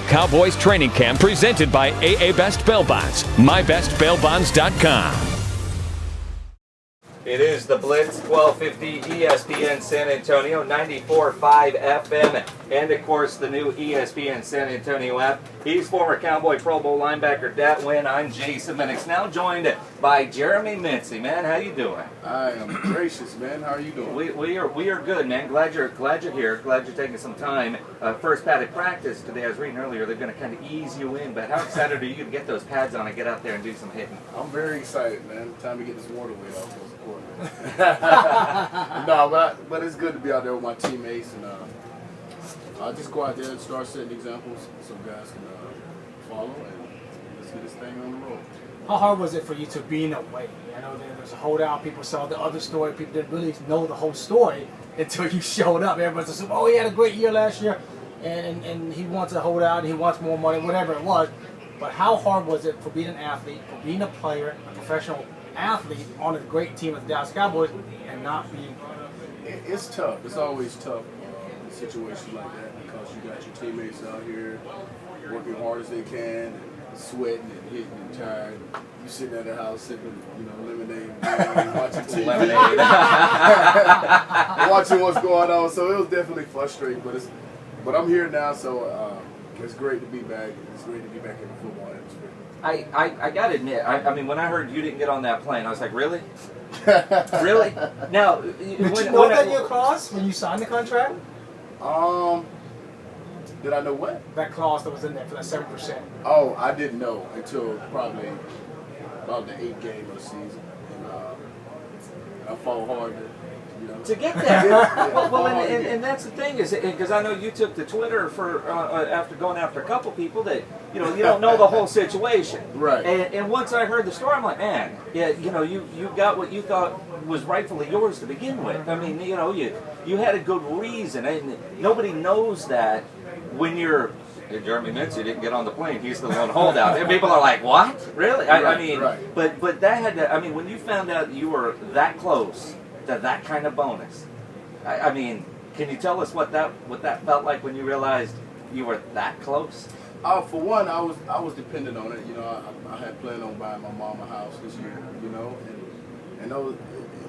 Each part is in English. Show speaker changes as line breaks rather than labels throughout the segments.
Cowboys training camp presented by AA Best Bail Bonds. MyBestBailBonds.com.
It is the Blitz, 1250 ESPN San Antonio, 94.5 FM, and of course the new ESPN San Antonio app. He's former Cowboy Pro Bowl linebacker Dat Wynn. I'm Jason Minix, now joined by Jeremy Mincey. Man, how you doing?
I am gracious, man. How are you doing?
We are good, man. Glad you're here. Glad you're taking some time. First padded practice today. I was reading earlier they're going to kind of ease you in, but how excited are you to get those pads on and get out there and do some hitting?
I'm very excited, man. Time to get this water weight off those court. No, but it's good to be out there with my teammates, and I'll just go out there and start setting examples so guys can follow, and let's get this thing on the road.
How hard was it for you to be in a way? I know there was a holdout. People saw the other story. People didn't really know the whole story until you showed up. Everyone's assuming, oh, he had a great year last year, and he wants to hold out, and he wants more money, whatever it was. But how hard was it for being an athlete, for being a player, a professional athlete on a great team with the Dallas Cowboys, and not being?
It's tough. It's always tough in situations like that because you got your teammates out here working hard as they can, and sweating and hitting and tired. You sitting at the house sipping, lemonade, and watching TV, watching what's going on. So it was definitely frustrating, but I'm here now, so it's great to be back. It's great to be back in the football atmosphere.
I got to admit, I mean, when I heard you didn't get on that plane, I was like, really? Really? Now,
Did you know that in your clause when you signed the contract?
Did I know what?
That clause that was in there for that 7%.
Oh, I didn't know until probably about the 8th game of the season. And I fought hard
to get that. Well, and that's the thing is because I know you took to Twitter for after going after a couple people that you don't know the whole situation.
Right.
And once I heard the story, I'm like, man, yeah, you got what you thought was rightfully yours to begin with. I mean, you had a good reason, and nobody knows that when you're. Jeremy Mincey didn't get on the plane. He's the one holdout. And people are like, what? Really? I mean,
right.
But that had to. I mean, when you found out you were that close to that kind of bonus, I mean, can you tell us what that felt like when you realized you were that close?
For one, I was dependent on it. I had planned on buying my mom a house this year. And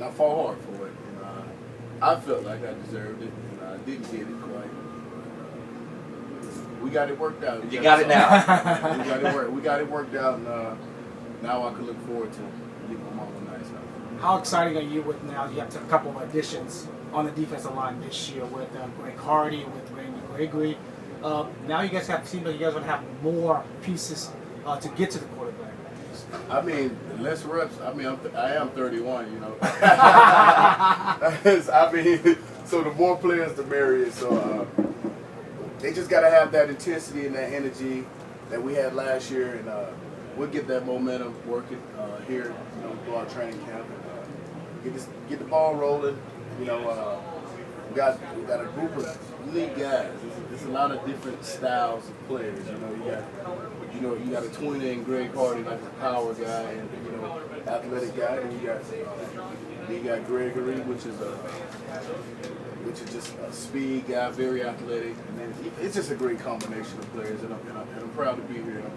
I fought hard for it. I felt like I deserved it, and I didn't get it quite. We got it worked out.
You got it now.
We got it worked out, and now I can look forward to getting my mom a nice house.
How exciting are you with now? You have a couple of additions on the defensive line this year with Greg Hardy, with Randy Gregory. Now you guys seem like you guys want to have more pieces to get to the quarterback.
I mean, less reps. I mean, I am 31. I mean, so the more players, the merrier. So they just got to have that intensity and that energy that we had last year, and we'll get that momentum working here. Throughout training camp, and get the ball rolling. We got a group of elite guys. There's a lot of different styles of players. You got a twin in Greg Hardy, like a power guy, and athletic guy, and you got Gregory, which is just a speed guy, very athletic, and then it's just a great combination of players, and I'm proud to be here, and I'm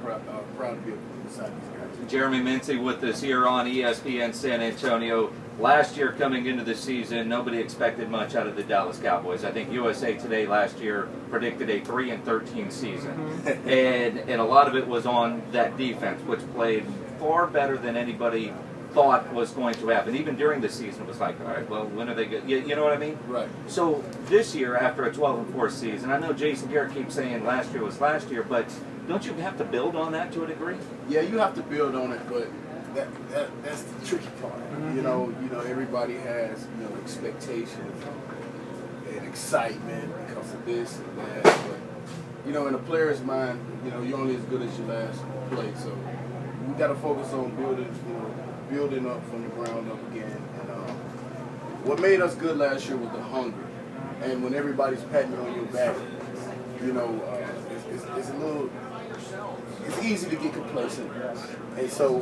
proud to be beside these guys.
Jeremy Mincey with us here on ESPN San Antonio. Last year coming into the season, nobody expected much out of the Dallas Cowboys. I think USA Today last year predicted a 3-13 season, and a lot of it was on that defense, which played far better than anybody thought was going to happen. Even during the season, it was like, all right, well, when are they good? You know what I mean?
Right.
So this year, after a 12-4 season, I know Jason Garrett keeps saying last year was last year, but don't you have to build on that to a degree?
Yeah, you have to build on it, but that's the tricky part. Mm-hmm. Everybody has expectations and excitement because of this and that. But in a player's mind, you're only as good as your last play. So we got to focus on building up from the ground up again. And what made us good last year was the hunger. And when everybody's patting you on your back, it's a little. It's easy to get complacent. And so,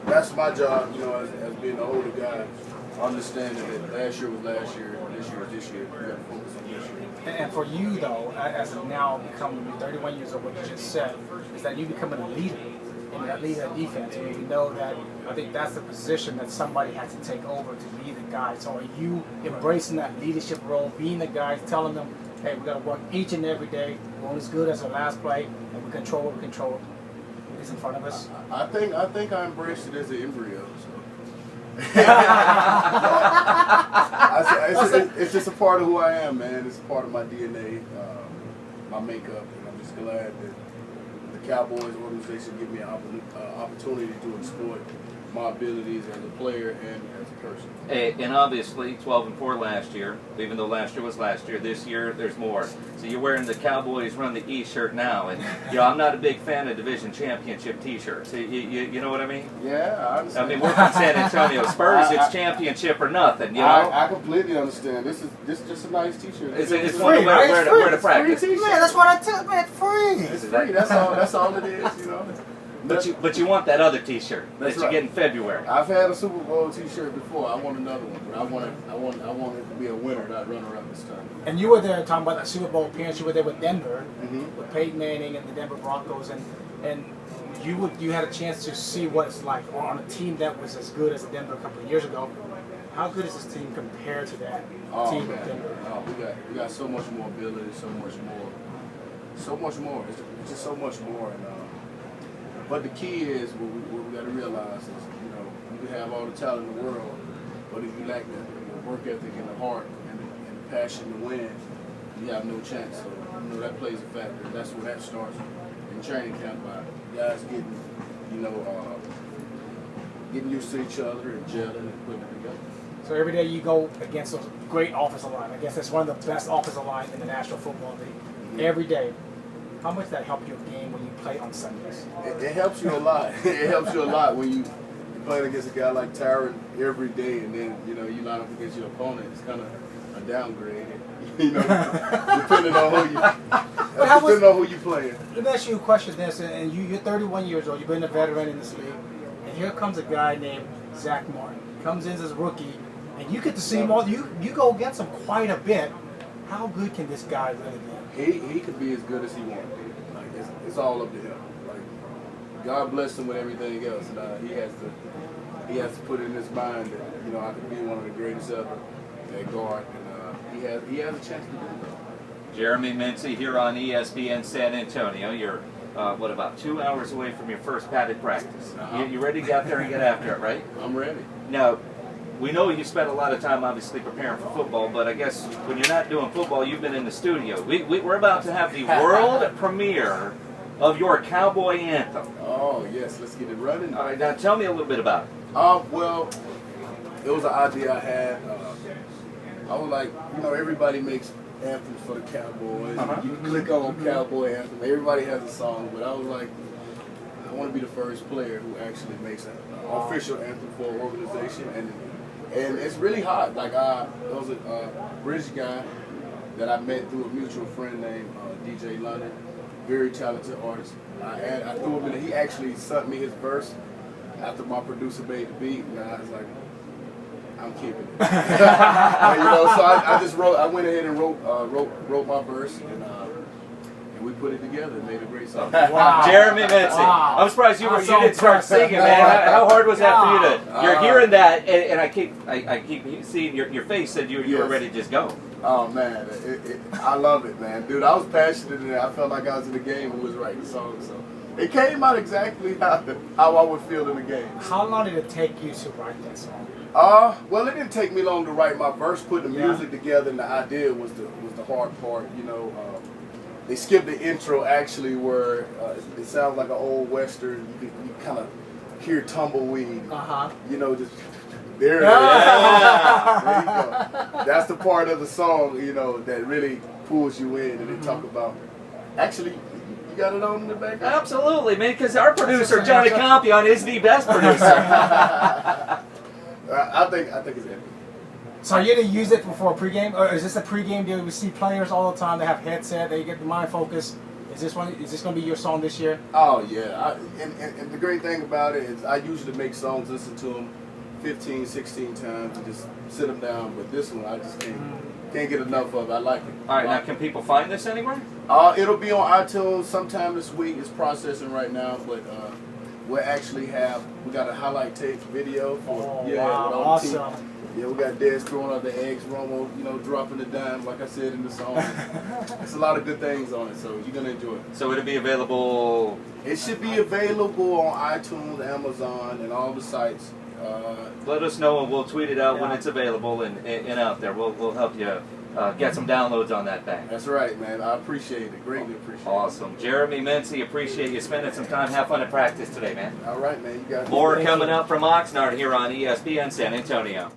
that's my job, as being an older guy, understanding that last year was last year, this year was this year. We got to focus on this year.
And for you, though, as of now becoming 31 years old, what you just said, is that you becoming a leader in that leader of defense. I mean, we know that I think that's the position that somebody has to take over to be the guy. So are you embracing that leadership role, being the guy, telling them, hey, we got to work each and every day, we're only as good as our last play, and we control what we control is in front of us?
I think I embraced it as an embryo. So. It's just a part of who I am, man. It's a part of my DNA, my makeup, and I'm just glad that the Cowboys organization give me an opportunity to exploit my abilities as a player and as a person.
And obviously, 12-4 last year. Even though last year was last year, this year there's more. So you're wearing the Cowboys Run the East shirt now, and I'm not a big fan of division championship T-shirts. You know what I mean?
Yeah, I understand.
I mean, we're from San Antonio Spurs. It's championship or nothing. You know.
I completely understand. This is just a nice T-shirt.
It's one to wear to practice.
Yeah, that's what I took, man. Free.
It's free. That's all it is. You know.
But you want that other T-shirt that you get in February.
I've had a Super Bowl T-shirt before. I want another one, but I want it to be a winner, not runner-up this time.
And you were there talking about that Super Bowl appearance. You were there with Denver, with Peyton Manning and the Denver Broncos, and you had a chance to see what it's like on a team that was as good as the Denver a couple of years ago. How good is this team compared to that team with Denver?
Oh, we got so much more ability, so much more. It's just so much more. And, but the key is what we got to realize is, you can have all the talent in the world, but if you lack the work ethic and the heart and the passion to win, you have no chance. So that plays a factor. That's where that starts in training camp by guys getting used to each other and gelling and putting it together.
So every day you go against a great offensive line. I guess that's one of the best offensive lines in the National Football League. Every day. How much does that help your game when you play on Sundays?
It helps you a lot. It helps you a lot when you play against a guy like Tyron every day, and then you line up against your opponent. It's kind of a downgrade, depending on who you playing.
Let me ask you a question, this, and you're 31 years old. You've been a veteran in this league, and here comes a guy named Zach Martin. Comes in as a rookie, and you get to see him all. You go against him quite a bit. How good can this guy really be?
He could be as good as he wants to be. Like it's all up to him. Like God bless him with everything else, and he has to put in his mind that I could be one of the greatest ever at guard, and he has a chance to do that.
Jeremy Mincey here on ESPN San Antonio. You're about 2 hours away from your first padded practice. You ready to get out there and get after it, right?
I'm ready.
Now, we know you spent a lot of time obviously preparing for football, but I guess when you're not doing football, you've been in the studio. We're about to have the world premiere of your Cowboy anthem.
Oh, yes, let's get it running.
All right, now tell me a little bit about it.
Well, it was an idea I had. I was like, everybody makes anthems for the Cowboys. You can click on Cowboy anthem. Everybody has a song, but I was like, I want to be the first player who actually makes an official anthem for an organization, and it's really hard. Like there was a British guy that I met through a mutual friend named DJ London, very talented artist. I threw him in. He actually sent me his verse after my producer made the beat, and I was like, I'm keeping it. So I just wrote. I went ahead and wrote my verse, and we put it together and made a great song.
Wow. Jeremy Mincey. Wow. I'm surprised you didn't start singing, man. How hard was that for you to? You're hearing that, and I keep seeing your face said you were ready to just go.
Oh man, I love it, man, dude. I was passionate in it. I felt like I was in the game and was writing the song, so it came out exactly how I would feel in the game.
How long did it take you to write that song?
Well, it didn't take me long to write my verse. Putting the music together and the idea was the hard part. They skipped the intro actually, where it sounds like an old western. You kind of hear tumbleweed. Just there it is. Yeah. There you go. That's the part of the song, that really pulls you in, and they talk about. Actually, you got it on in the background.
Absolutely, man. Because our producer Johnny Compion is the best producer.
I think it's epic.
So you didn't use it before a pregame, or is this a pregame deal? We see players all the time. They have headset. They get the mind focus. Is this going to be your song this year?
Oh yeah. And the great thing about it is I usually make songs, listen to them 15, 16 times, and just sit them down. But this one I just Can't get enough of it. I like it.
All right, now can people find this anywhere?
It'll be on iTunes sometime this week. It's processing right now, but we'll actually we got a highlight tape video for
Wow,
with all the team.
awesome.
Yeah, we got Dez throwing out the eggs, Romo, dropping the dime, like I said in the song. It's a lot of good things on it, so you're gonna enjoy it.
So it'll be available.
It should be available on iTunes, Amazon, and all the sites.
Let us know and we'll tweet it out when
Yeah.
it's available and out there. We'll help you get some downloads on that thing.
That's right, man. I appreciate it. Greatly appreciate it.
Awesome. Jeremy Mincey, appreciate you spending some time. Have fun at practice today, man.
All right, man. You got it.
More
Thank
coming
you.
up from Oxnard here on ESPN San Antonio.